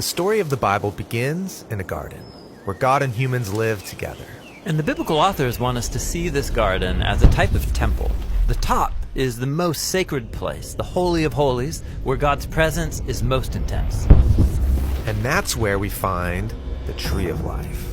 story of the Bible begins in a garden, where God and humans live together. And the biblical authors want us to see this garden as a type of temple. The top is the most sacred place, the Holy of Holies, where God's presence is most intense. And that's where we find the Tree of Life.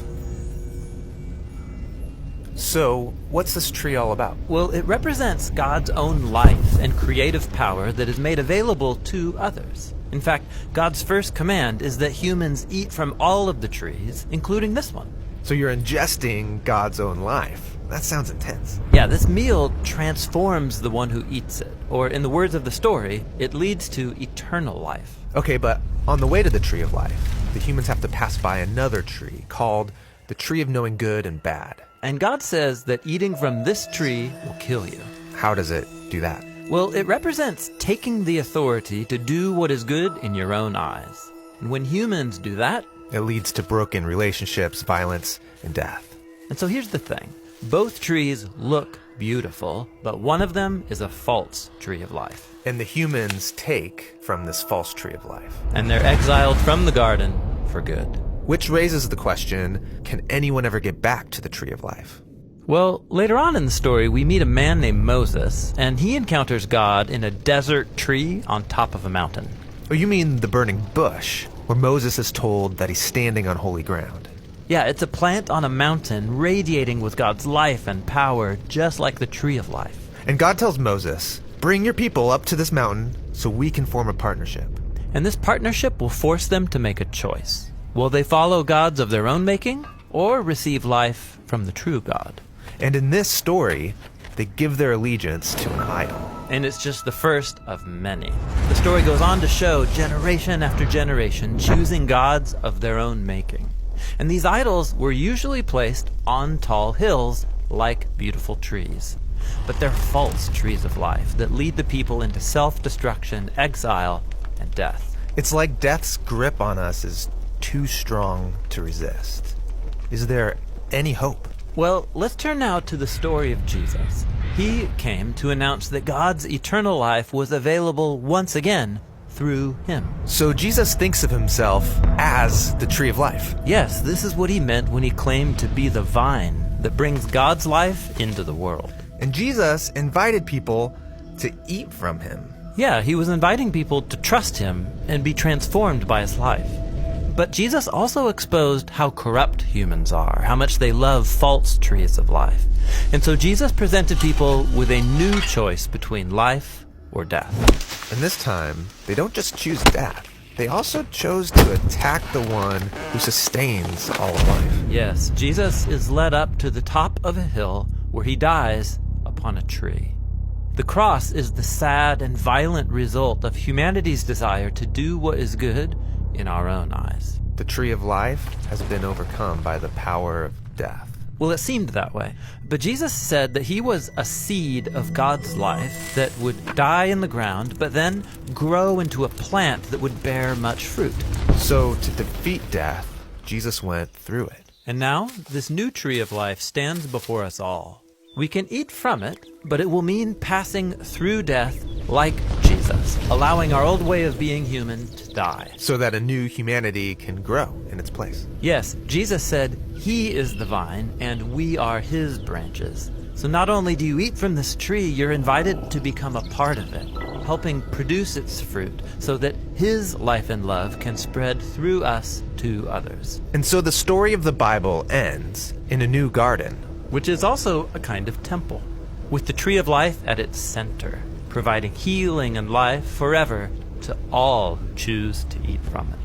So, what's this tree all about? Well, it represents God's own life and creative power that is made available to others. In fact, God's first command is that humans eat from all of the trees, including this one. So you're ingesting God's own life. That sounds intense. Yeah, this meal transforms the one who eats it. Or in the words of the story, it leads to eternal life. Okay, but on the way to the Tree of Life, the humans have to pass by another tree called the Tree of Knowing Good and Bad. And God says that eating from this tree will kill you. How does it do that? Well, it represents taking the authority to do what is good in your own eyes. And when humans do that, it leads to broken relationships, violence, and death. And so here's the thing. Both trees look beautiful, but one of them is a false tree of life. And the humans take from this false tree of life. And they're exiled from the garden for good. Which raises the question, can anyone ever get back to the Tree of Life? Well, later on in the story, we meet a man named Moses, and he encounters God in a desert tree on top of a mountain. Oh, you mean the burning bush, where Moses is told that he's standing on holy ground. Yeah, it's a plant on a mountain radiating with God's life and power, just like the Tree of Life. And God tells Moses, bring your people up to this mountain so we can form a partnership. And this partnership will force them to make a choice. Will they follow gods of their own making, or receive life from the true God? And in this story, they give their allegiance to an idol. And it's just the first of many. The story goes on to show generation after generation choosing gods of their own making. And these idols were usually placed on tall hills like beautiful trees. But they're false trees of life that lead the people into self-destruction, exile, and death. It's like death's grip on us is too strong to resist. Is there any hope? Well, let's turn now to the story of Jesus. He came to announce that God's eternal life was available once again through him. So Jesus thinks of himself as the Tree of Life. Yes, this is what he meant when he claimed to be the vine that brings God's life into the world. And Jesus invited people to eat from him. Yeah, he was inviting people to trust him and be transformed by his life. But Jesus also exposed how corrupt humans are, how much they love false trees of life. And so Jesus presented people with a new choice between life or death. And this time, they don't just choose death. They also chose to attack the one who sustains all of life. Yes, Jesus is led up to the top of a hill where he dies upon a tree. The cross is the sad and violent result of humanity's desire to do what is good in our own eyes. The Tree of Life has been overcome by the power of death. Well, it seemed that way. But Jesus said that he was a seed of God's life that would die in the ground, but then grow into a plant that would bear much fruit. So to defeat death, Jesus went through it. And now, this new tree of life stands before us all. We can eat from it, but it will mean passing through death like Jesus, allowing our old way of being human to die. So that a new humanity can grow in its place. Yes, Jesus said he is the vine and we are his branches. So not only do you eat from this tree, you're invited to become a part of it, helping produce its fruit so that his life and love can spread through us to others. And so the story of the Bible ends in a new garden, which is also a kind of temple, with the Tree of Life at its center, providing healing and life forever to all who choose to eat from it.